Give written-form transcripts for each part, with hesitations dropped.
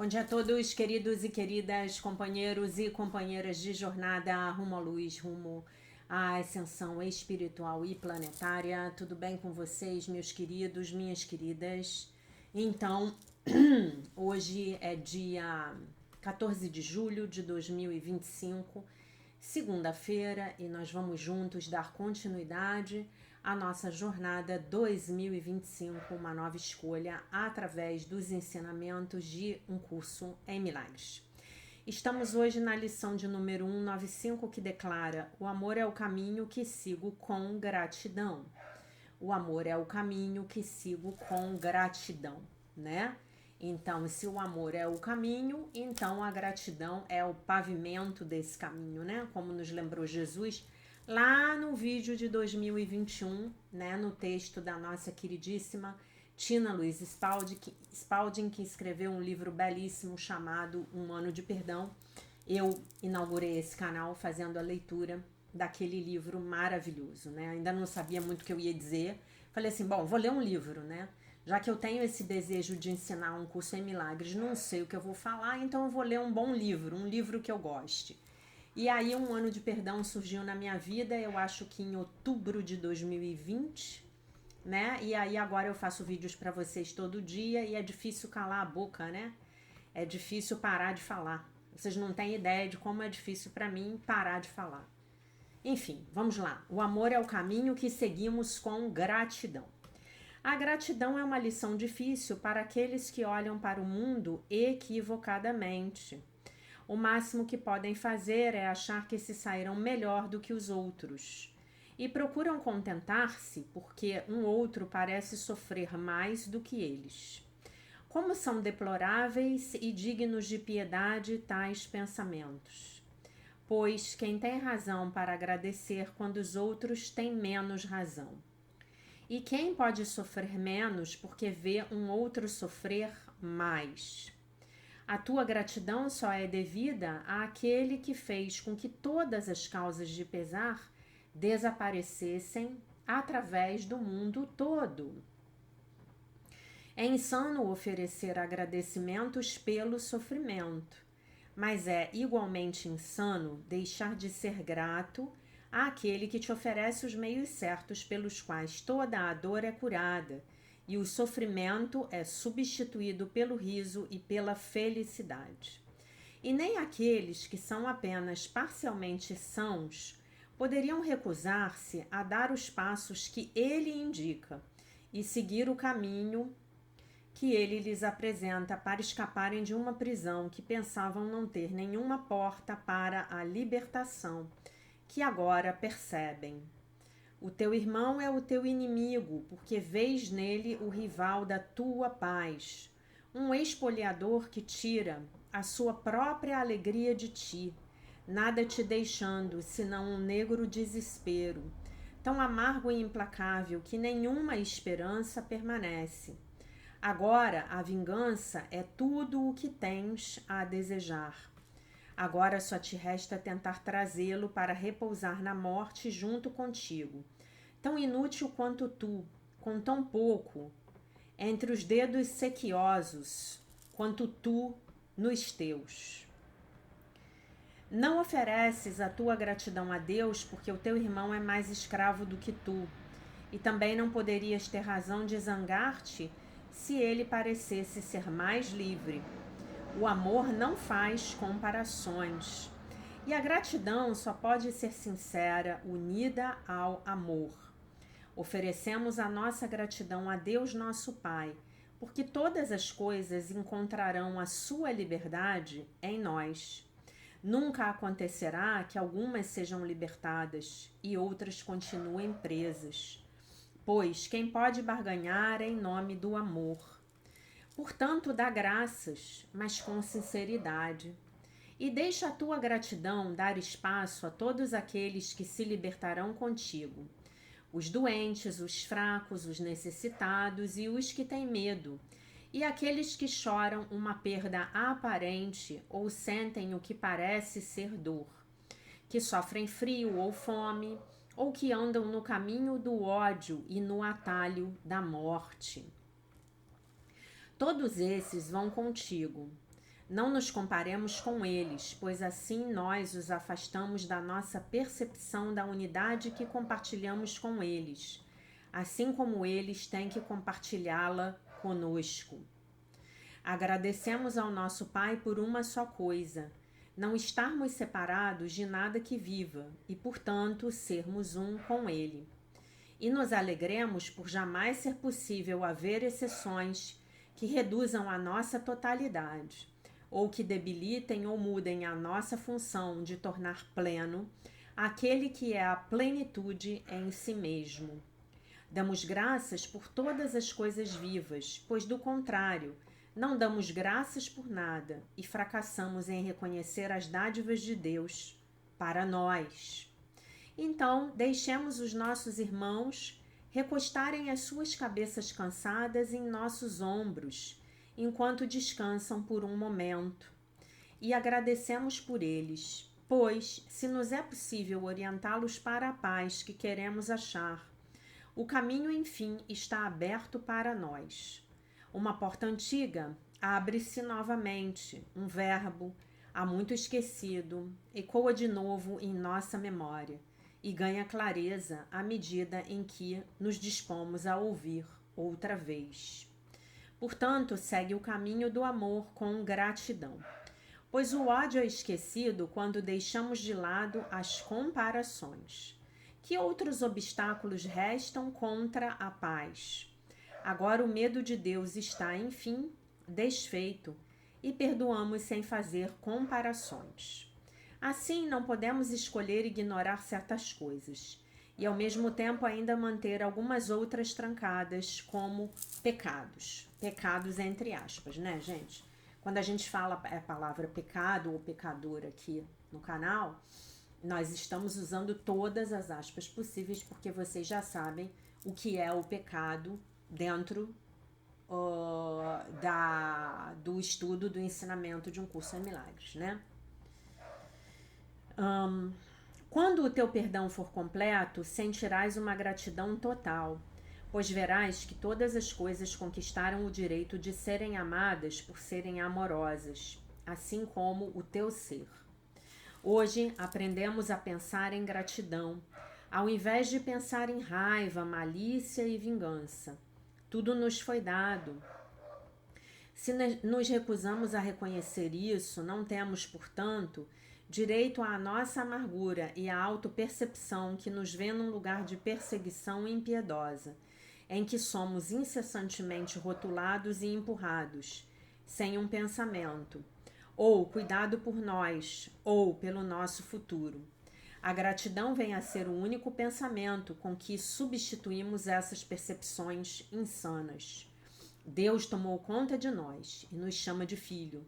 Bom dia a todos, queridos e queridas, companheiros e companheiras de jornada rumo à luz, rumo à ascensão espiritual e planetária. Tudo bem com vocês, meus queridos, minhas queridas? Então, hoje é dia 14 de julho de 2025, segunda-feira, e nós vamos juntos dar continuidade à nossa jornada 2025, uma nova escolha, através dos ensinamentos de um curso em milagres. Estamos hoje na lição de número 195, que declara: o amor é o caminho que sigo com gratidão. O amor é o caminho que sigo com gratidão, né? Então, se o amor é o caminho, então a gratidão é o pavimento desse caminho, né? Como nos lembrou Jesus lá no vídeo de 2021, né? No texto da nossa queridíssima Tina Louise Spalding, que escreveu um livro belíssimo chamado Um Ano de Perdão. Eu inaugurei esse canal fazendo a leitura daquele livro maravilhoso, né? Ainda não sabia muito o que eu ia dizer. Falei assim, bom, vou ler um livro, né? Já que eu tenho esse desejo de ensinar um curso em milagres, não sei o que eu vou falar, então eu vou ler um bom livro, um livro que eu goste. E aí Um Ano de Perdão surgiu na minha vida, eu acho que em outubro de 2020, né? E aí agora eu faço vídeos para vocês todo dia e é difícil calar a boca, né? É difícil parar de falar. Vocês não têm ideia de como é difícil para mim parar de falar. Enfim, vamos lá. O amor é o caminho que seguimos com gratidão. A gratidão é uma lição difícil para aqueles que olham para o mundo equivocadamente. O máximo que podem fazer é achar que se sairão melhor do que os outros. E procuram contentar-se porque um outro parece sofrer mais do que eles. Como são deploráveis e dignos de piedade tais pensamentos! Pois quem tem razão para agradecer quando os outros têm menos razão? E quem pode sofrer menos porque vê um outro sofrer mais? A tua gratidão só é devida àquele que fez com que todas as causas de pesar desaparecessem através do mundo todo. É insano oferecer agradecimentos pelo sofrimento, mas é igualmente insano deixar de ser grato àquele que te oferece os meios certos pelos quais toda a dor é curada e o sofrimento é substituído pelo riso e pela felicidade. E nem aqueles que são apenas parcialmente sãos poderiam recusar-se a dar os passos que ele indica e seguir o caminho que ele lhes apresenta para escaparem de uma prisão que pensavam não ter nenhuma porta para a libertação, que agora percebem. O teu irmão é o teu inimigo, porque vês nele o rival da tua paz, um espoliador que tira a sua própria alegria de ti, nada te deixando senão um negro desespero, tão amargo e implacável que nenhuma esperança permanece. Agora a vingança é tudo o que tens a desejar. Agora só te resta tentar trazê-lo para repousar na morte junto contigo. Tão inútil quanto tu, com tão pouco, entre os dedos sequiosos, quanto tu nos teus. Não ofereces a tua gratidão a Deus porque o teu irmão é mais escravo do que tu, e também não poderias ter razão de zangar-te se ele parecesse ser mais livre. O amor não faz comparações. E a gratidão só pode ser sincera, unida ao amor. Oferecemos a nossa gratidão a Deus nosso Pai, porque todas as coisas encontrarão a sua liberdade em nós. Nunca acontecerá que algumas sejam libertadas e outras continuem presas, pois quem pode barganhar é em nome do amor. Portanto, dá graças, mas com sinceridade. E deixa a tua gratidão dar espaço a todos aqueles que se libertarão contigo. Os doentes, os fracos, os necessitados e os que têm medo. E aqueles que choram uma perda aparente ou sentem o que parece ser dor. Que sofrem frio ou fome, ou que andam no caminho do ódio e no atalho da morte. Todos esses vão contigo. Não nos comparemos com eles, pois assim nós os afastamos da nossa percepção da unidade que compartilhamos com eles, assim como eles têm que compartilhá-la conosco. Agradecemos ao nosso Pai por uma só coisa: não estarmos separados de nada que viva e, portanto, sermos um com Ele. E nos alegremos por jamais ser possível haver exceções que reduzam a nossa totalidade, ou que debilitem ou mudem a nossa função de tornar pleno aquele que é a plenitude em si mesmo. Damos graças por todas as coisas vivas, pois, do contrário, não damos graças por nada e fracassamos em reconhecer as dádivas de Deus para nós. Então, deixemos os nossos irmãos recostarem as suas cabeças cansadas em nossos ombros, enquanto descansam por um momento, e agradecemos por eles, pois, se nos é possível orientá-los para a paz que queremos achar, o caminho, enfim, está aberto para nós. Uma porta antiga abre-se novamente, um verbo, há muito esquecido, ecoa de novo em nossa memória e ganha clareza à medida em que nos dispomos a ouvir outra vez. Portanto, segue o caminho do amor com gratidão, pois o ódio é esquecido quando deixamos de lado as comparações. Que outros obstáculos restam contra a paz? Agora o medo de Deus está, enfim, desfeito e perdoamos sem fazer comparações. Assim, não podemos escolher ignorar certas coisas e, ao mesmo tempo, ainda manter algumas outras trancadas, como pecados. Pecados entre aspas, né, gente? Quando a gente fala a palavra pecado ou pecador aqui no canal, nós estamos usando todas as aspas possíveis, porque vocês já sabem o que é o pecado dentro do estudo do ensinamento de um curso em milagres, né? Quando o teu perdão for completo, sentirás uma gratidão total, pois verás que todas as coisas conquistaram o direito de serem amadas por serem amorosas, assim como o teu ser. Hoje aprendemos a pensar em gratidão, ao invés de pensar em raiva, malícia e vingança. Tudo nos foi dado. Se nos recusamos a reconhecer isso, não temos, portanto, direito à nossa amargura e à autopercepção que nos vê num lugar de perseguição impiedosa, em que somos incessantemente rotulados e empurrados, sem um pensamento, ou cuidado por nós, ou pelo nosso futuro. A gratidão vem a ser o único pensamento com que substituímos essas percepções insanas. Deus tomou conta de nós e nos chama de filho.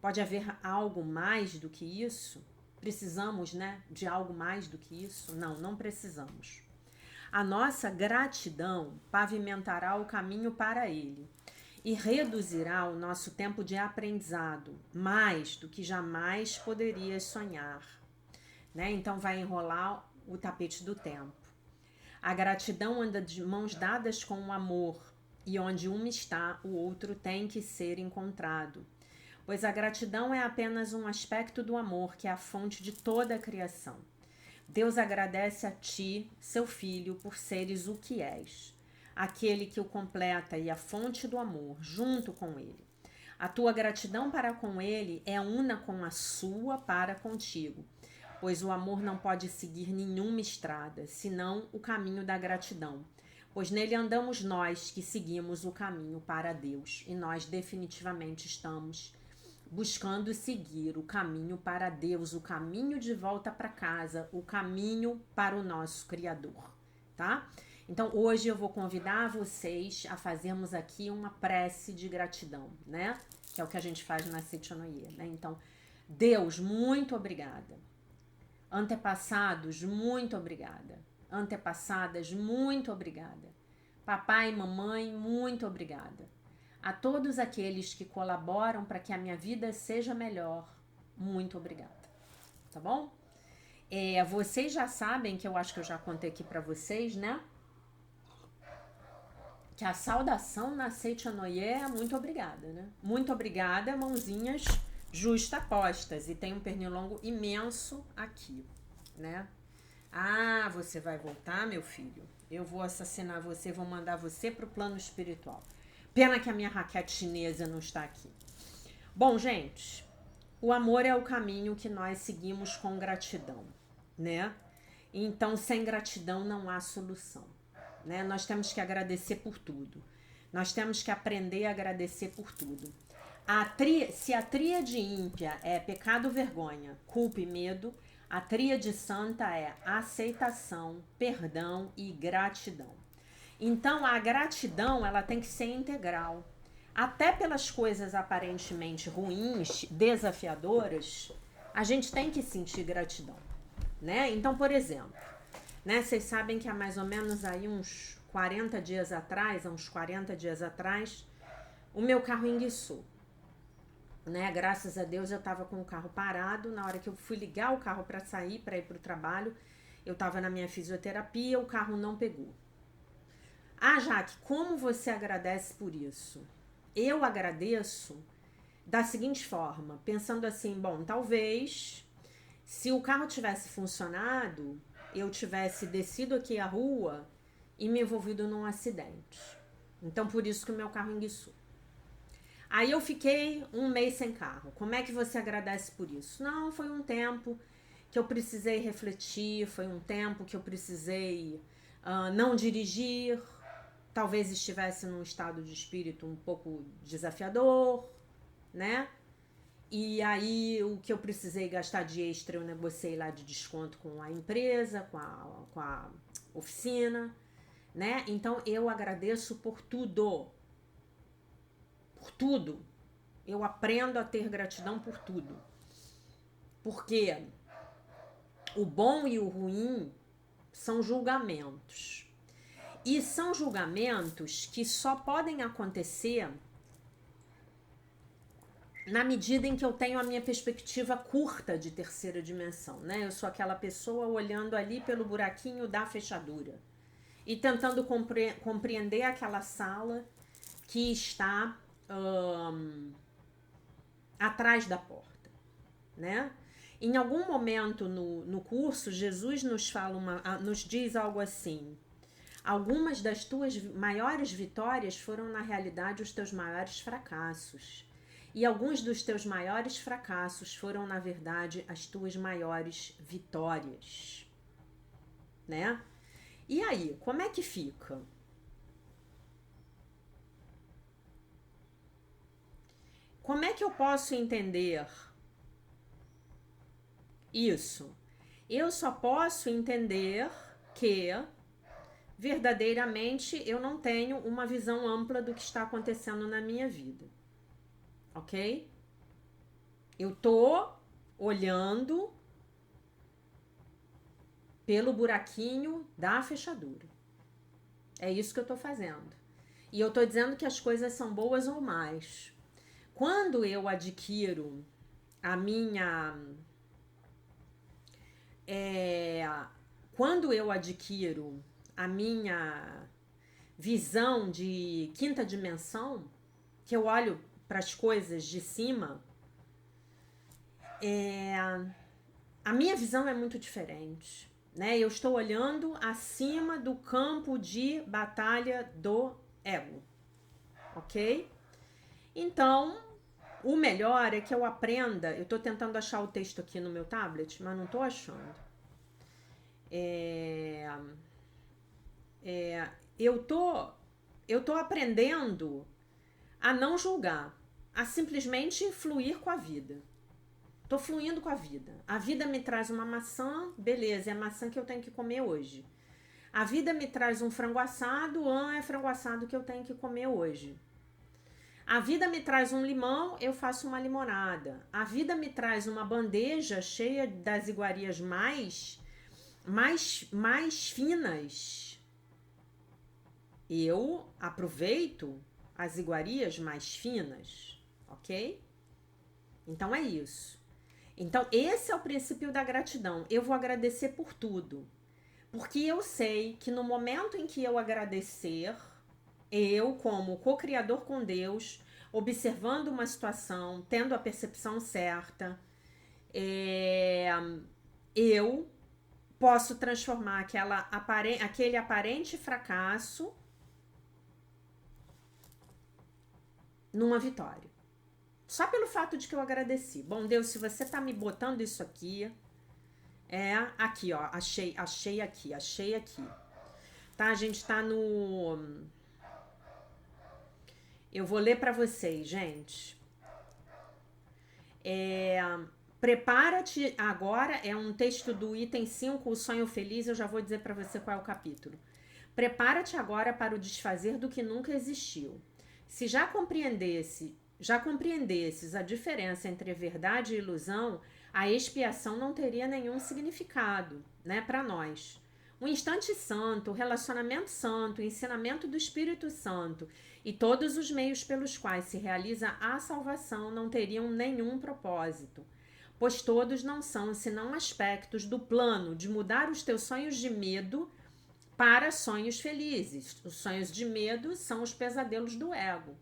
Pode haver algo mais do que isso? Precisamos, né, de algo mais do que isso? Não, não precisamos. A nossa gratidão pavimentará o caminho para ele e reduzirá o nosso tempo de aprendizado, mais do que jamais poderias sonhar. Né? Então vai enrolar o tapete do tempo. A gratidão anda de mãos dadas com o amor, e onde um está, o outro tem que ser encontrado. Pois a gratidão é apenas um aspecto do amor que é a fonte de toda a criação. Deus agradece a ti, seu filho, por seres o que és, aquele que o completa e a fonte do amor, junto com ele. A tua gratidão para com ele é una com a sua para contigo, pois o amor não pode seguir nenhuma estrada, senão o caminho da gratidão, pois nele andamos nós que seguimos o caminho para Deus, e nós definitivamente estamos buscando seguir o caminho para Deus, o caminho de volta para casa, o caminho para o nosso Criador, tá? Então hoje eu vou convidar vocês a fazermos aqui uma prece de gratidão, né? Que é o que a gente faz na Seitianoye, né? Então, Deus, muito obrigada. Antepassados, muito obrigada. Antepassadas, muito obrigada. Papai e mamãe, muito obrigada. A todos aqueles que colaboram para que a minha vida seja melhor, muito obrigada. Tá bom? Vocês já sabem, que eu acho que eu já contei aqui para vocês, né? Que a saudação na Seitianoye é muito obrigada, né? Muito obrigada, mãozinhas justapostas e tem um pernilongo imenso aqui, né? Ah, você vai voltar, meu filho? Eu vou assassinar você, vou mandar você pro plano espiritual. Pena que a minha raquete chinesa não está aqui. Bom, gente, o amor é o caminho que nós seguimos com gratidão, né? Então, sem gratidão não há solução, né? Nós temos que agradecer por tudo. Nós temos que aprender a agradecer por tudo. Se a tríade ímpia é pecado, vergonha, culpa e medo, a tríade santa é aceitação, perdão e gratidão. Então, a gratidão, ela tem que ser integral. Até pelas coisas aparentemente ruins, desafiadoras, a gente tem que sentir gratidão, né? Então, por exemplo, né, vocês sabem que há mais ou menos aí uns 40 dias atrás, o meu carro enguiçou, né? Graças a Deus eu tava com o carro parado. Na hora que eu fui ligar o carro para sair, para ir pro trabalho, eu tava na minha fisioterapia, o carro não pegou. Ah, Jaque, como você agradece por isso? Eu agradeço da seguinte forma, pensando assim, bom, talvez se o carro tivesse funcionado, eu tivesse descido aqui a rua e me envolvido num acidente. Então, por isso que o meu carro enguiçou. Aí eu fiquei um mês sem carro. Como é que você agradece por isso? Não, foi um tempo que eu precisei refletir, foi um tempo que eu precisei não dirigir, talvez estivesse num estado de espírito um pouco desafiador, né? E aí o que eu precisei gastar de extra eu negociei lá de desconto com a empresa, com a oficina, né? Então eu agradeço por tudo. Por tudo. Eu aprendo a ter gratidão por tudo. Porque o bom e o ruim são julgamentos. E são julgamentos que só podem acontecer na medida em que eu tenho a minha perspectiva curta de terceira dimensão, né? Eu sou aquela pessoa olhando ali pelo buraquinho da fechadura e tentando compreender aquela sala que está atrás da porta, né? Em algum momento no curso, Jesus nos diz algo assim: algumas das tuas maiores vitórias foram, na realidade, os teus maiores fracassos. E alguns dos teus maiores fracassos foram, na verdade, as tuas maiores vitórias. Né? E aí, como é que fica? Como é que eu posso entender isso? Eu só posso entender que verdadeiramente eu não tenho uma visão ampla do que está acontecendo na minha vida. Ok? Eu tô olhando pelo buraquinho da fechadura. É isso que eu tô fazendo. E eu tô dizendo que as coisas são boas ou más. Quando eu adquiro a minha... quando eu adquiro a minha visão de quinta dimensão, que eu olho para as coisas de cima, a minha visão é muito diferente, né? Eu estou olhando acima do campo de batalha do ego, ok? Então, o melhor é que eu aprenda. Eu estou tentando achar o texto aqui no meu tablet, mas não estou achando. Eu tô aprendendo a não julgar, a simplesmente fluir com a vida. Tô fluindo com a vida. A vida me traz uma maçã, beleza, é a maçã que eu tenho que comer hoje. A vida me traz um frango assado, é frango assado que eu tenho que comer hoje. A vida me traz um limão, eu faço uma limonada. A vida me traz uma bandeja cheia das iguarias mais finas. Eu aproveito as iguarias mais finas, ok? Então é isso. Então esse é o princípio da gratidão. Eu vou agradecer por tudo. Porque eu sei que no momento em que eu agradecer, eu, como co-criador com Deus, observando uma situação, tendo a percepção certa, eu posso transformar aquele aparente fracasso numa vitória. Só pelo fato de que eu agradeci. Bom, Deus, se você tá me botando isso aqui, aqui, ó, achei aqui. Tá? A gente tá no... Eu vou ler pra vocês, gente. Prepara-te agora, é um texto do item 5, o sonho feliz, eu já vou dizer pra você qual é o capítulo. Prepara-te agora para o desfazer do que nunca existiu. Se já compreendesses a diferença entre verdade e ilusão, a expiação não teria nenhum significado, né, para nós. O instante santo, o relacionamento santo, o ensinamento do Espírito Santo e todos os meios pelos quais se realiza a salvação não teriam nenhum propósito, pois todos não são senão aspectos do plano de mudar os teus sonhos de medo para sonhos felizes. Os sonhos de medo são os pesadelos do ego.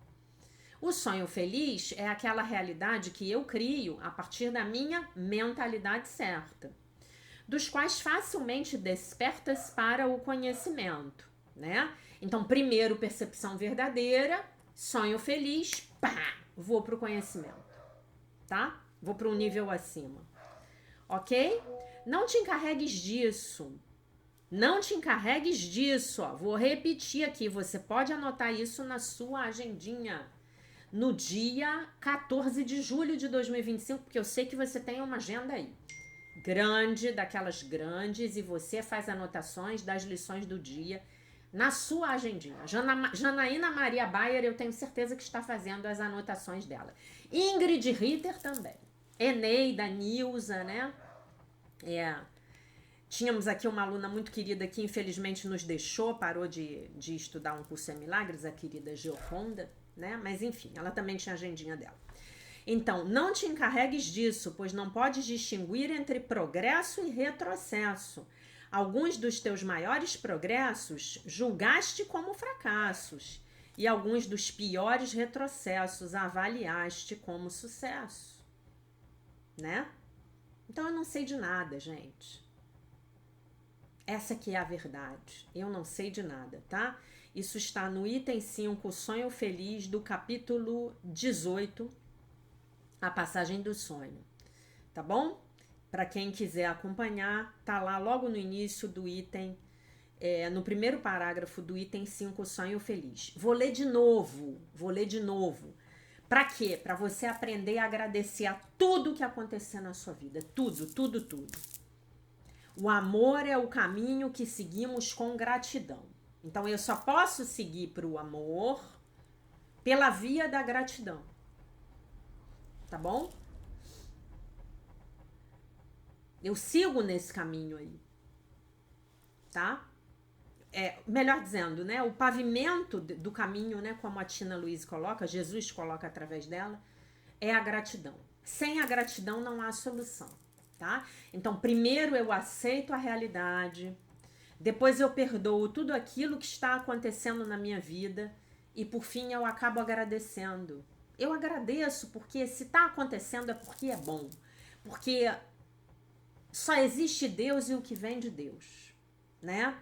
O sonho feliz é aquela realidade que eu crio a partir da minha mentalidade certa, dos quais facilmente despertas para o conhecimento, né? Então, primeiro percepção verdadeira, sonho feliz, pá, vou para o conhecimento, tá? Vou para um nível acima, ok? Não te encarregues disso. Não te encarregues disso, ó. Vou repetir aqui, você pode anotar isso na sua agendinha. No dia 14 de julho de 2025, porque eu sei que você tem uma agenda aí. Grande, daquelas grandes, e você faz anotações das lições do dia na sua agendinha. Janaína Maria Bayer, eu tenho certeza que está fazendo as anotações dela. Ingrid Ritter também. Eneida, Nilza, né? Tínhamos aqui uma aluna muito querida que infelizmente nos deixou, parou de estudar um curso em milagres, a querida Geoconda, né? Mas enfim, ela também tinha a agendinha dela. Então, não te encarregues disso, pois não podes distinguir entre progresso e retrocesso. Alguns dos teus maiores progressos julgaste como fracassos, e alguns dos piores retrocessos avaliaste como sucesso, né? Então, eu não sei de nada, gente. Essa que é a verdade. Eu não sei de nada, tá? Isso está no item 5, Sonho Feliz, do capítulo 18, a passagem do sonho. Tá bom? Para quem quiser acompanhar, tá lá logo no início do item, no primeiro parágrafo do item 5, Sonho Feliz. Vou ler de novo. Para quê? Para você aprender a agradecer a tudo que acontecer na sua vida. Tudo. O amor é o caminho que seguimos com gratidão. Então, eu só posso seguir para o amor pela via da gratidão. Tá bom? Eu sigo nesse caminho aí. Tá? Melhor dizendo, né? O pavimento do caminho, né? Como a Tina Luiz coloca, Jesus coloca através dela, é a gratidão. Sem a gratidão não há solução. Tá? Então, primeiro eu aceito a realidade, depois eu perdoo tudo aquilo que está acontecendo na minha vida e, por fim, eu acabo agradecendo. Eu agradeço porque se está acontecendo é porque é bom, porque só existe Deus e o que vem de Deus, né?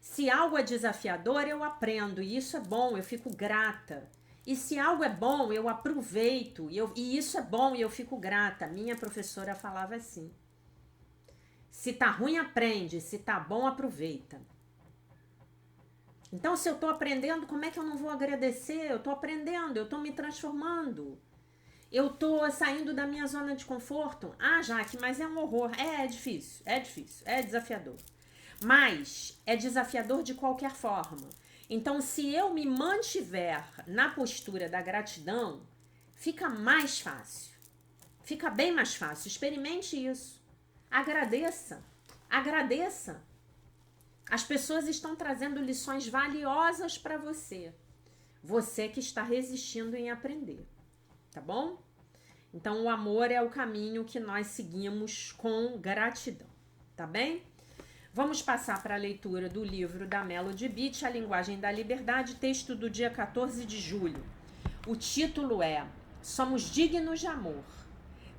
Se algo é desafiador, eu aprendo e isso é bom, eu fico grata. E se algo é bom, eu aproveito, e isso é bom e eu fico grata. Minha professora falava assim. Se tá ruim, aprende. Se tá bom, aproveita. Então, se eu tô aprendendo, como é que eu não vou agradecer? Eu tô aprendendo, eu tô me transformando. Eu tô saindo da minha zona de conforto. Ah, Jaque, mas é um horror. É difícil, é desafiador. Mas é desafiador de qualquer forma. Então, se eu me mantiver na postura da gratidão, fica mais fácil. Fica bem mais fácil. Experimente isso. Agradeça. As pessoas estão trazendo lições valiosas para você. Você que está resistindo em aprender. Tá bom? Então, o amor é o caminho que nós seguimos com gratidão. Tá bem? Vamos passar para a leitura do livro da Melody Beach, A Linguagem da Liberdade, texto do dia 14 de julho. O título é Somos Dignos de Amor.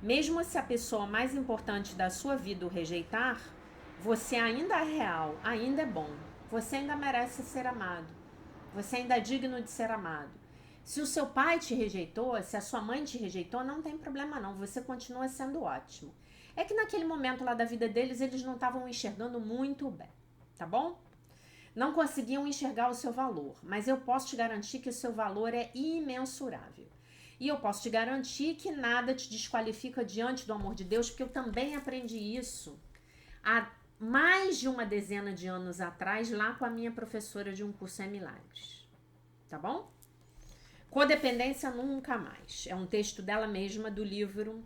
Mesmo se a pessoa mais importante da sua vida o rejeitar, você ainda é real, ainda é bom. Você ainda merece ser amado. Você ainda é digno de ser amado. Se o seu pai te rejeitou, se a sua mãe te rejeitou, não tem problema não. Você continua sendo ótimo. É que naquele momento lá da vida deles, eles não estavam enxergando muito bem, tá bom? Não conseguiam enxergar o seu valor, mas eu posso te garantir que o seu valor é imensurável. E eu posso te garantir que nada te desqualifica diante do amor de Deus, porque eu também aprendi isso há mais de uma dezena de anos atrás, lá com a minha professora de um curso em Milagres. Tá bom? Codependência nunca mais. É um texto dela mesma do livro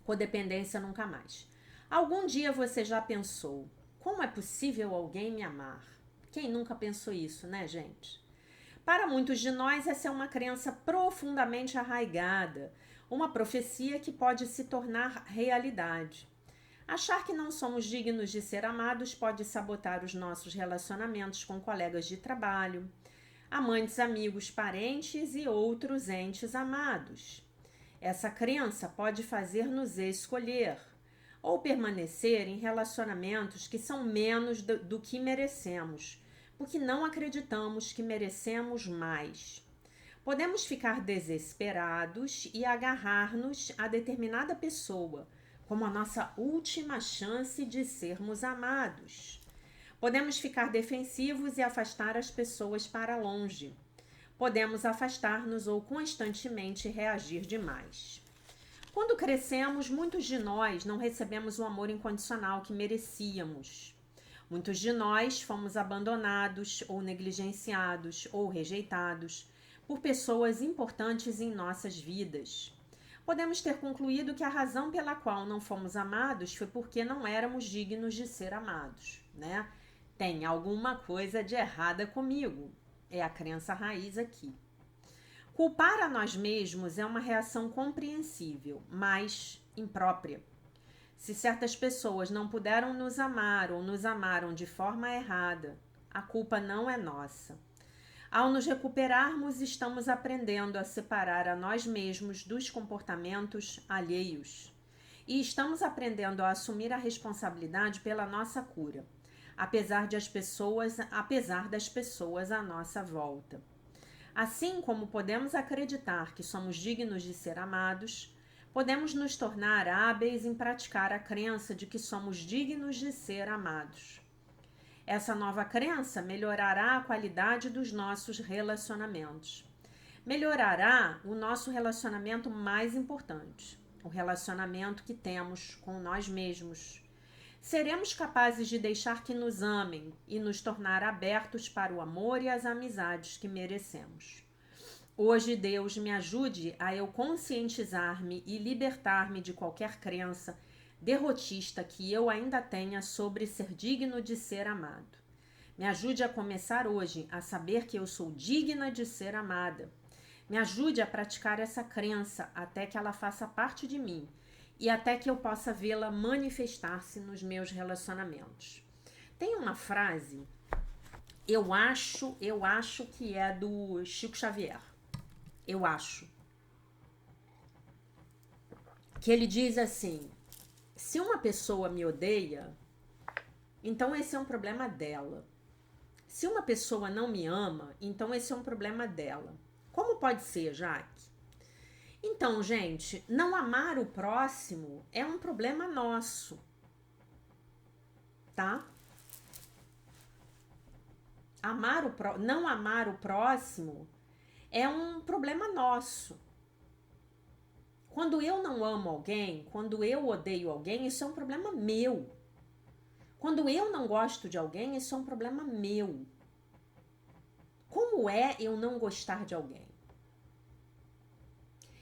Codependência Nunca Mais. Algum dia você já pensou, como é possível alguém me amar? Quem nunca pensou isso, né, gente? Para muitos de nós, essa é uma crença profundamente arraigada, uma profecia que pode se tornar realidade. Achar que não somos dignos de ser amados pode sabotar os nossos relacionamentos com colegas de trabalho, amantes, amigos, parentes e outros entes amados. Essa crença pode fazer-nos escolher ou permanecer em relacionamentos que são menos do que merecemos, porque não acreditamos que merecemos mais. Podemos ficar desesperados e agarrar-nos a determinada pessoa como a nossa última chance de sermos amados. Podemos ficar defensivos e afastar as pessoas para longe. Podemos afastar-nos ou constantemente reagir demais. Quando crescemos, muitos de nós não recebemos o amor incondicional que merecíamos. Muitos de nós fomos abandonados ou negligenciados ou rejeitados por pessoas importantes em nossas vidas. Podemos ter concluído que a razão pela qual não fomos amados foi porque não éramos dignos de ser amados, né? Tem alguma coisa de errada comigo. É a crença raiz aqui. Culpar a nós mesmos é uma reação compreensível, mas imprópria. Se certas pessoas não puderam nos amar ou nos amaram de forma errada, a culpa não é nossa. Ao nos recuperarmos, estamos aprendendo a separar a nós mesmos dos comportamentos alheios. E estamos aprendendo a assumir a responsabilidade pela nossa cura, apesar das pessoas à nossa volta. Assim como podemos acreditar que somos dignos de ser amados, podemos nos tornar hábeis em praticar a crença de que somos dignos de ser amados. Essa nova crença melhorará a qualidade dos nossos relacionamentos. Melhorará o nosso relacionamento mais importante, o relacionamento que temos com nós mesmos. Seremos capazes de deixar que nos amem e nos tornar abertos para o amor e as amizades que merecemos. Hoje, Deus me ajude a eu conscientizar-me e libertar-me de qualquer crença derrotista que eu ainda tenha sobre ser digno de ser amado. Me ajude a começar hoje a saber que eu sou digna de ser amada. Me ajude a praticar essa crença até que ela faça parte de mim e até que eu possa vê-la manifestar-se nos meus relacionamentos. Tem uma frase, eu acho que é do Chico Xavier. Eu acho. Que ele diz assim: se uma pessoa me odeia, então esse é um problema dela. Se uma pessoa não me ama, então esse é um problema dela. Como pode ser, Jaque? Então, gente, não amar o próximo é um problema nosso, tá? Não amar o próximo é um problema nosso. Quando eu não amo alguém, quando eu odeio alguém, isso é um problema meu. Quando eu não gosto de alguém, isso é um problema meu. Como é eu não gostar de alguém?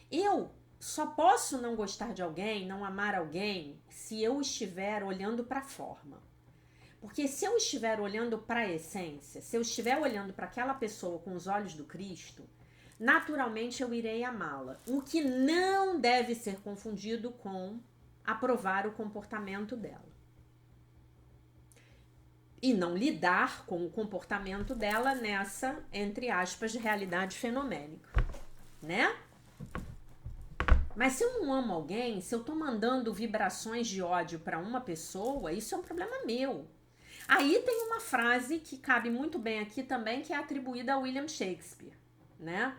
Eu só posso não gostar de alguém, não amar alguém, se eu estiver olhando para a forma. Porque se eu estiver olhando para a essência, se eu estiver olhando para aquela pessoa com os olhos do Cristo, naturalmente eu irei amá-la. O que não deve ser confundido com aprovar o comportamento dela. E não lidar com o comportamento dela nessa, entre aspas, realidade fenomênica, né? Mas se eu não amo alguém, se eu tô mandando vibrações de ódio para uma pessoa, isso é um problema meu. Aí tem uma frase que cabe muito bem aqui também, que é atribuída a William Shakespeare, né?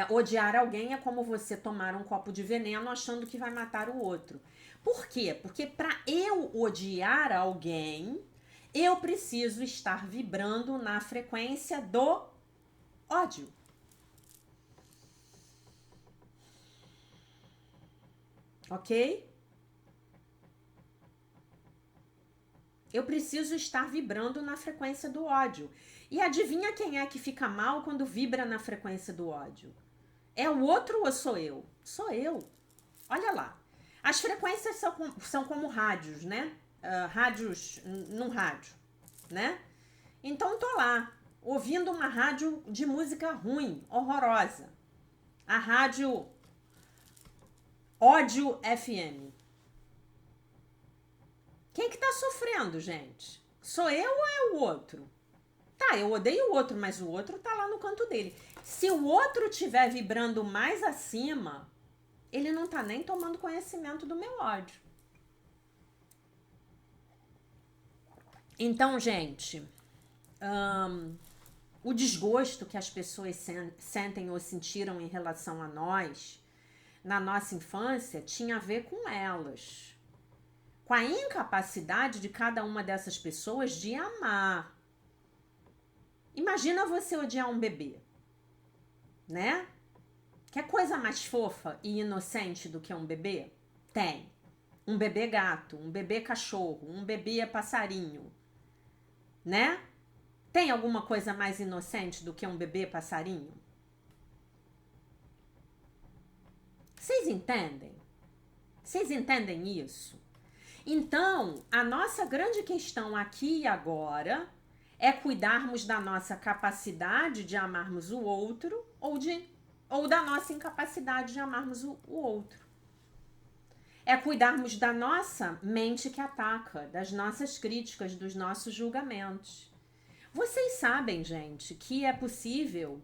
Odiar alguém é como você tomar um copo de veneno achando que vai matar o outro. Por quê? Porque para eu odiar alguém, eu preciso estar vibrando na frequência do ódio. Ok? Eu preciso estar vibrando na frequência do ódio. E adivinha quem é que fica mal quando vibra na frequência do ódio? É o outro ou sou eu? Sou eu. Olha lá. As frequências são como rádios, né? Rádios num rádio, né? Então tô lá, ouvindo uma rádio de música ruim, horrorosa. A rádio Ódio FM. Quem que tá sofrendo, gente? Sou eu ou é o outro? Tá, eu odeio o outro, mas o outro tá lá no canto dele. Se o outro estiver vibrando mais acima, ele não tá nem tomando conhecimento do meu ódio. Então, gente, o desgosto que as pessoas sentem ou sentiram em relação a nós, na nossa infância, tinha a ver com elas. Com a incapacidade de cada uma dessas pessoas de amar. Imagina você odiar um bebê, né? Quer coisa mais fofa e inocente do que um bebê? Tem. Um bebê gato, um bebê cachorro, um bebê passarinho, né? Tem alguma coisa mais inocente do que um bebê passarinho? Vocês entendem? Vocês entendem isso? Então, a nossa grande questão aqui e agora é cuidarmos da nossa capacidade de amarmos o outro ou da nossa incapacidade de amarmos o outro. É cuidarmos da nossa mente que ataca, das nossas críticas, dos nossos julgamentos. Vocês sabem, gente, que é possível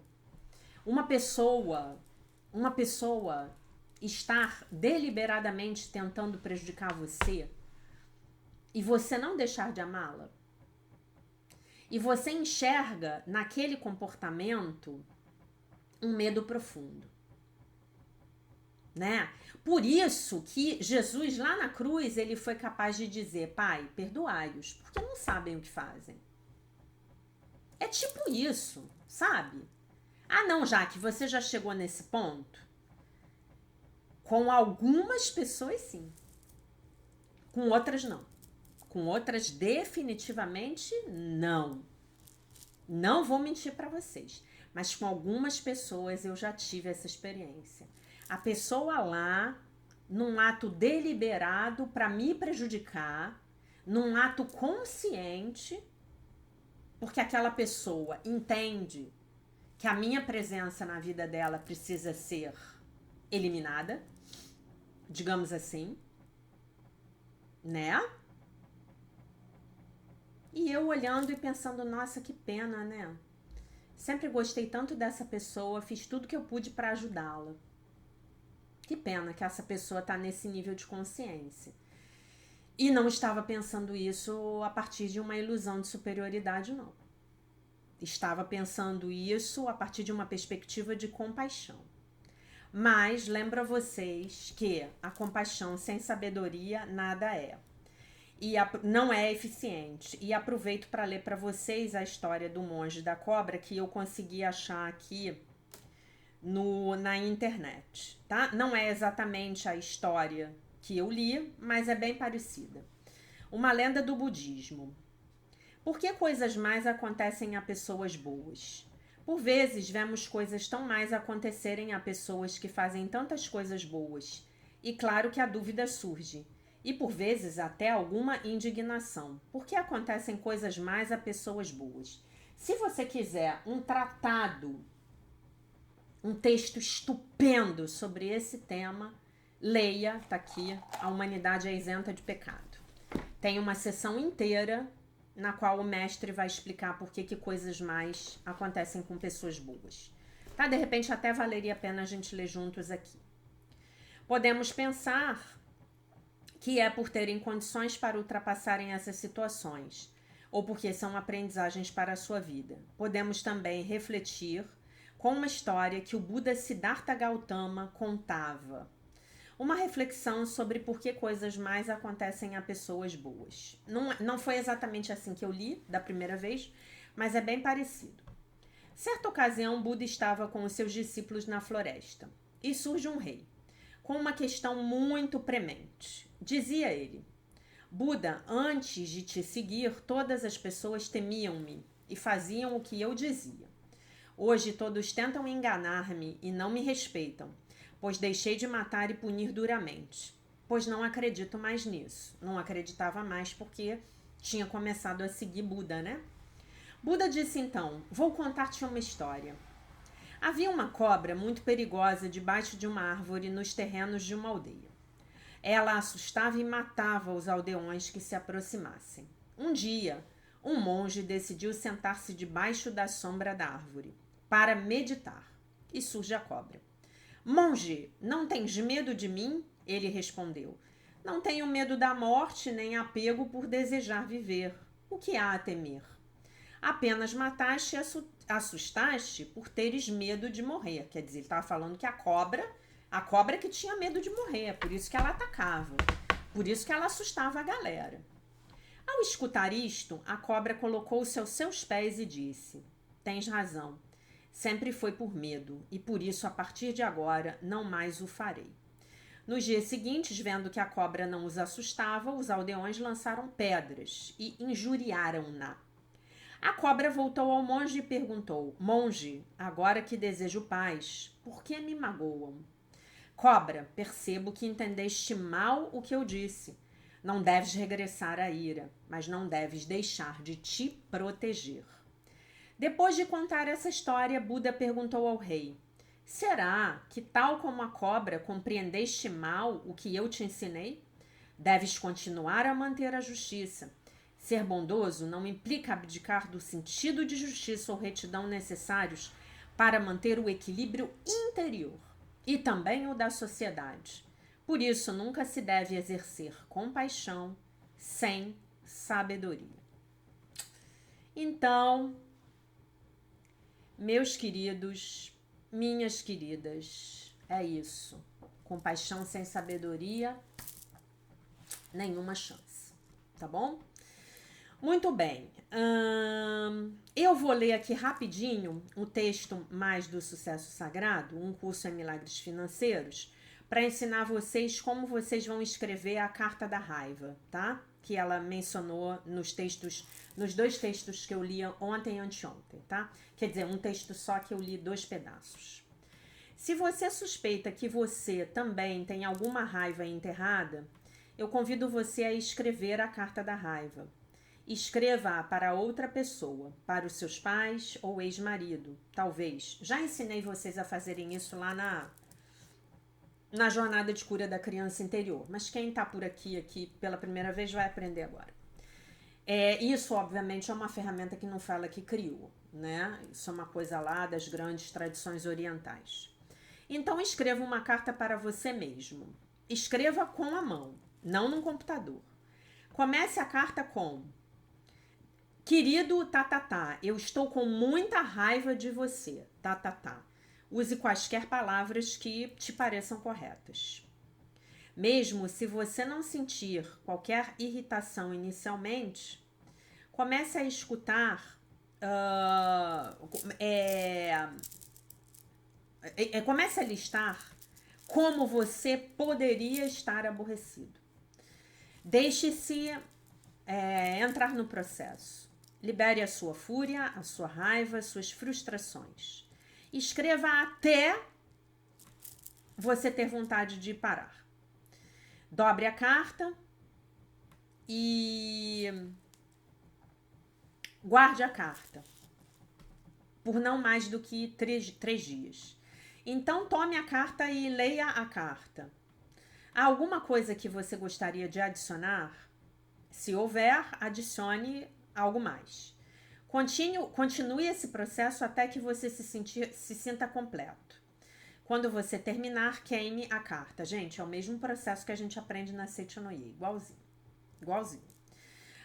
uma pessoa estar deliberadamente tentando prejudicar você e você não deixar de amá-la? E você enxerga naquele comportamento um medo profundo, né? Por isso que Jesus lá na cruz, ele foi capaz de dizer: Pai, perdoai-os, porque não sabem o que fazem. É tipo isso, sabe? Ah, não, Jaque, você já chegou nesse ponto? Com algumas pessoas, sim. Com outras, não. Com outras, definitivamente, não. Não vou mentir para vocês. Mas com algumas pessoas eu já tive essa experiência. A pessoa lá, num ato deliberado para me prejudicar, num ato consciente, porque aquela pessoa entende que a minha presença na vida dela precisa ser eliminada, digamos assim, né? E eu olhando e pensando, nossa, que pena, né? Sempre gostei tanto dessa pessoa, fiz tudo que eu pude para ajudá-la. Que pena que essa pessoa tá nesse nível de consciência. E não estava pensando isso a partir de uma ilusão de superioridade, não. Estava pensando isso a partir de uma perspectiva de compaixão. Mas lembro a vocês que a compaixão sem sabedoria nada é. E não é eficiente. E aproveito para ler para vocês a história do monge da cobra que eu consegui achar aqui na internet, tá? Não é exatamente a história que eu li, mas é bem parecida. Uma lenda do budismo. Por que coisas mais acontecem a pessoas boas? Por vezes vemos coisas tão mais acontecerem a pessoas que fazem tantas coisas boas. E claro que a dúvida surge. E por vezes até alguma indignação. Por que acontecem coisas mais a pessoas boas? Se você quiser um tratado, um texto estupendo sobre esse tema, leia, tá aqui, A Humanidade é Isenta de Pecado. Tem uma sessão inteira na qual o mestre vai explicar por que coisas mais acontecem com pessoas boas. Tá? De repente até valeria a pena a gente ler juntos aqui. Podemos pensar que é por terem condições para ultrapassarem essas situações, ou porque são aprendizagens para a sua vida. Podemos também refletir com uma história que o Buda Siddhartha Gautama contava. Uma reflexão sobre por que coisas mais acontecem a pessoas boas. Não foi exatamente assim que eu li da primeira vez, mas é bem parecido. Certa ocasião, Buda estava com os seus discípulos na floresta e surge um rei, com uma questão muito premente. Dizia ele: Buda, antes de te seguir, todas as pessoas temiam-me e faziam o que eu dizia. Hoje todos tentam enganar-me e não me respeitam, pois deixei de matar e punir duramente. Pois não acredito mais nisso. Não acreditava mais porque tinha começado a seguir Buda, né? Buda disse então: vou contar-te uma história. Havia uma cobra muito perigosa debaixo de uma árvore nos terrenos de uma aldeia. Ela assustava e matava os aldeões que se aproximassem. Um dia, um monge decidiu sentar-se debaixo da sombra da árvore para meditar. E surge a cobra. Monge, não tens medo de mim? Ele respondeu. Não tenho medo da morte nem apego por desejar viver. O que há a temer? Apenas mataste e assustaste por teres medo de morrer. Quer dizer, ele estava falando que a cobra que tinha medo de morrer, por isso que ela atacava, por isso que ela assustava a galera. Ao escutar isto, a cobra colocou-se aos seus pés e disse: tens razão, sempre foi por medo, e por isso a partir de agora não mais o farei. Nos dias seguintes, vendo que a cobra não os assustava, os aldeões lançaram pedras e injuriaram-na. A cobra voltou ao monge e perguntou: monge, agora que desejo paz, por que me magoam? Cobra, percebo que entendeste mal o que eu disse. Não deves regressar à ira, mas não deves deixar de te proteger. Depois de contar essa história, Buda perguntou ao rei: será que, tal como a cobra, compreendeste mal o que eu te ensinei? Deves continuar a manter a justiça. Ser bondoso não implica abdicar do sentido de justiça ou retidão necessários para manter o equilíbrio interior e também o da sociedade. Por isso, nunca se deve exercer compaixão sem sabedoria. Então, meus queridos, minhas queridas, é isso. Compaixão sem sabedoria, nenhuma chance, tá bom? Muito bem, eu vou ler aqui rapidinho o texto mais do Sucesso Sagrado, um curso em milagres financeiros, para ensinar vocês como vocês vão escrever a carta da raiva, tá? Que ela mencionou nos dois textos que eu li ontem e anteontem, tá? Quer dizer, um texto só que eu li 2 pedaços. Se você suspeita que você também tem alguma raiva enterrada, eu convido você a escrever a carta da raiva. Escreva-a para outra pessoa, para os seus pais ou ex-marido, talvez. Já ensinei vocês a fazerem isso lá na jornada de cura da criança interior, mas quem está por aqui pela primeira vez vai aprender agora. Isso, obviamente, é uma ferramenta que não foi ela que criou, né? Isso é uma coisa lá das grandes tradições orientais. Então, escreva uma carta para você mesmo. Escreva com a mão, não no computador. Comece a carta com: querido tatatá, eu estou com muita raiva de você, tatatá. Use quaisquer palavras que te pareçam corretas. Mesmo se você não sentir qualquer irritação inicialmente, comece a escutar, comece a listar como você poderia estar aborrecido. Deixe-se entrar no processo. Libere a sua fúria, a sua raiva, suas frustrações. Escreva até você ter vontade de parar. Dobre a carta e guarde a carta por não mais do que 3 dias. Então, tome a carta e leia a carta. Há alguma coisa que você gostaria de adicionar? Se houver, adicione algo mais. Continue esse processo até que você se sinta completo. Quando você terminar, queime a carta. Gente, é o mesmo processo que a gente aprende na Seichonoye, igualzinho. Igualzinho.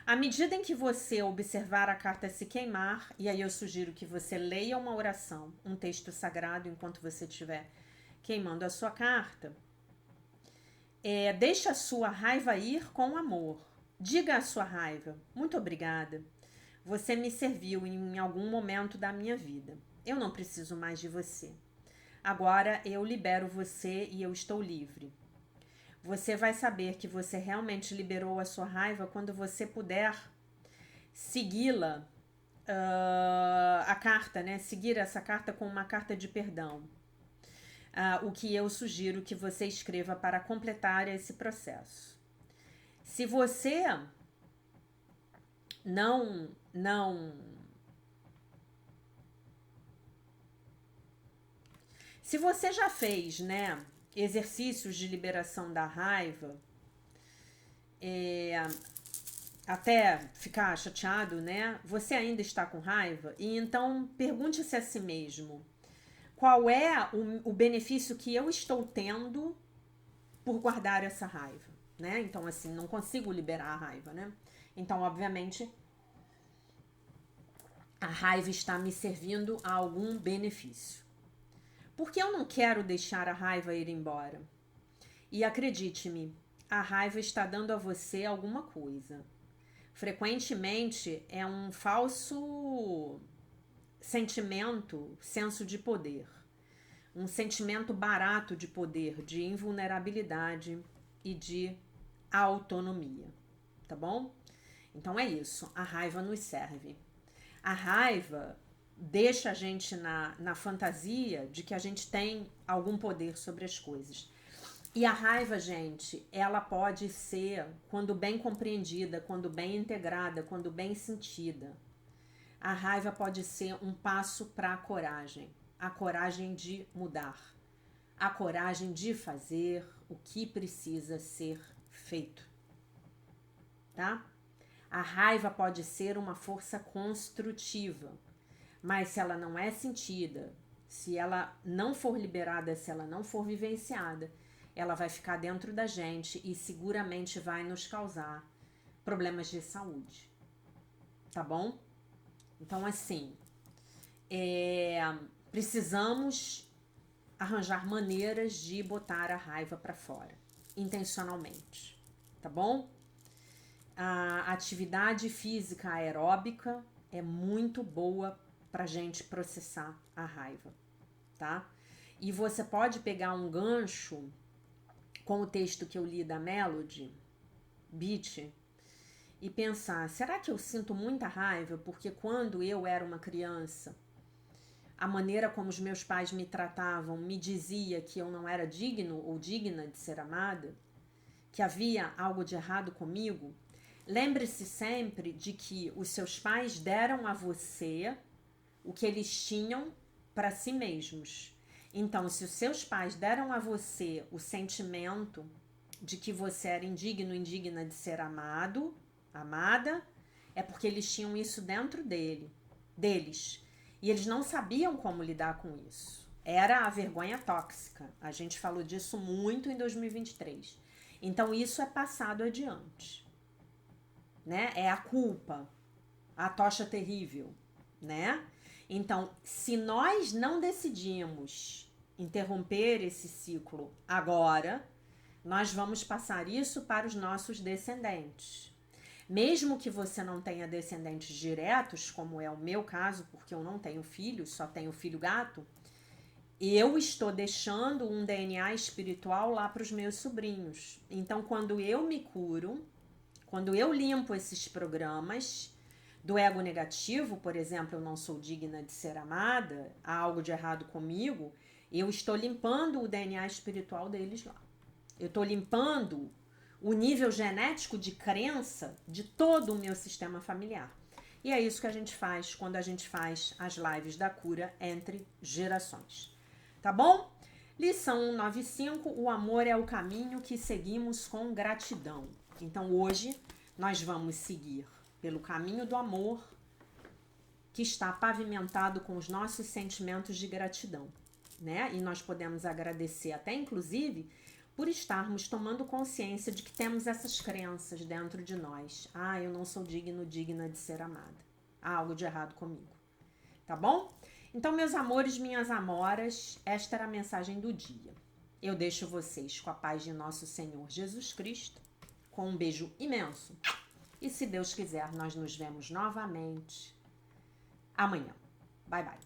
À medida em que você observar a carta se queimar, e aí eu sugiro que você leia uma oração, um texto sagrado, enquanto você estiver queimando a sua carta, deixe a sua raiva ir com amor. Diga à sua raiva: muito obrigada. Você me serviu em algum momento da minha vida. Eu não preciso mais de você. Agora eu libero você e eu estou livre. Você vai saber que você realmente liberou a sua raiva quando você puder segui-la, a carta, né? Seguir essa carta com uma carta de perdão. O que eu sugiro que você escreva para completar esse processo. Se você não se você já fez, né, exercícios de liberação da raiva, até ficar chateado, né? Você ainda está com raiva? E então pergunte-se a si mesmo: qual é o benefício que eu estou tendo por guardar essa raiva, né? Então, assim, não consigo liberar a raiva, né? Então, obviamente, a raiva está me servindo a algum benefício. Porque eu não quero deixar a raiva ir embora. E acredite-me, a raiva está dando a você alguma coisa. Frequentemente é um falso sentimento, senso de poder. Um sentimento barato de poder, de invulnerabilidade e de autonomia. Tá bom? Então é isso. A raiva nos serve. A raiva deixa a gente na fantasia de que a gente tem algum poder sobre as coisas. E a raiva, gente, ela pode ser, quando bem compreendida, quando bem integrada, quando bem sentida. A raiva pode ser um passo para a coragem de mudar, a coragem de fazer o que precisa ser feito. Tá? A raiva pode ser uma força construtiva, mas se ela não é sentida, se ela não for liberada, se ela não for vivenciada, ela vai ficar dentro da gente e seguramente vai nos causar problemas de saúde. Tá bom? Então, assim, precisamos arranjar maneiras de botar a raiva para fora, intencionalmente. Tá bom? A atividade física aeróbica é muito boa pra gente processar a raiva, tá? E você pode pegar um gancho com o texto que eu li da Melody Beach e pensar: será que eu sinto muita raiva porque quando eu era uma criança, a maneira como os meus pais me tratavam me dizia que eu não era digno ou digna de ser amada? Que havia algo de errado comigo? Lembre-se sempre de que os seus pais deram a você o que eles tinham para si mesmos. Então, se os seus pais deram a você o sentimento de que você era indigno, indigna de ser amado, amada, é porque eles tinham isso dentro deles. E eles não sabiam como lidar com isso. Era a vergonha tóxica. A gente falou disso muito em 2023. Então, isso é passado adiante. Né? É a culpa, a tocha terrível, né? Então, se nós não decidimos interromper esse ciclo agora, nós vamos passar isso para os nossos descendentes. Mesmo que você não tenha descendentes diretos, como é o meu caso, porque eu não tenho filhos, só tenho filho gato, eu estou deixando um DNA espiritual lá para os meus sobrinhos. Então, quando eu me curo, quando eu limpo esses programas do ego negativo, por exemplo, eu não sou digna de ser amada, há algo de errado comigo, eu estou limpando o DNA espiritual deles lá. Eu estou limpando o nível genético de crença de todo o meu sistema familiar. E é isso que a gente faz quando a gente faz as lives da cura entre gerações. Tá bom? Lição 195, o amor é o caminho que seguimos com gratidão. Então hoje nós vamos seguir pelo caminho do amor, que está pavimentado com os nossos sentimentos de gratidão, né? E nós podemos agradecer até, inclusive, por estarmos tomando consciência de que temos essas crenças dentro de nós. Ah, eu não sou digno, digna de ser amada. Há algo de errado comigo. Tá bom? Então, meus amores, minhas amoras, esta era a mensagem do dia. Eu deixo vocês com a paz de nosso Senhor Jesus Cristo, com um beijo imenso. E se Deus quiser, nós nos vemos novamente amanhã. Bye, bye.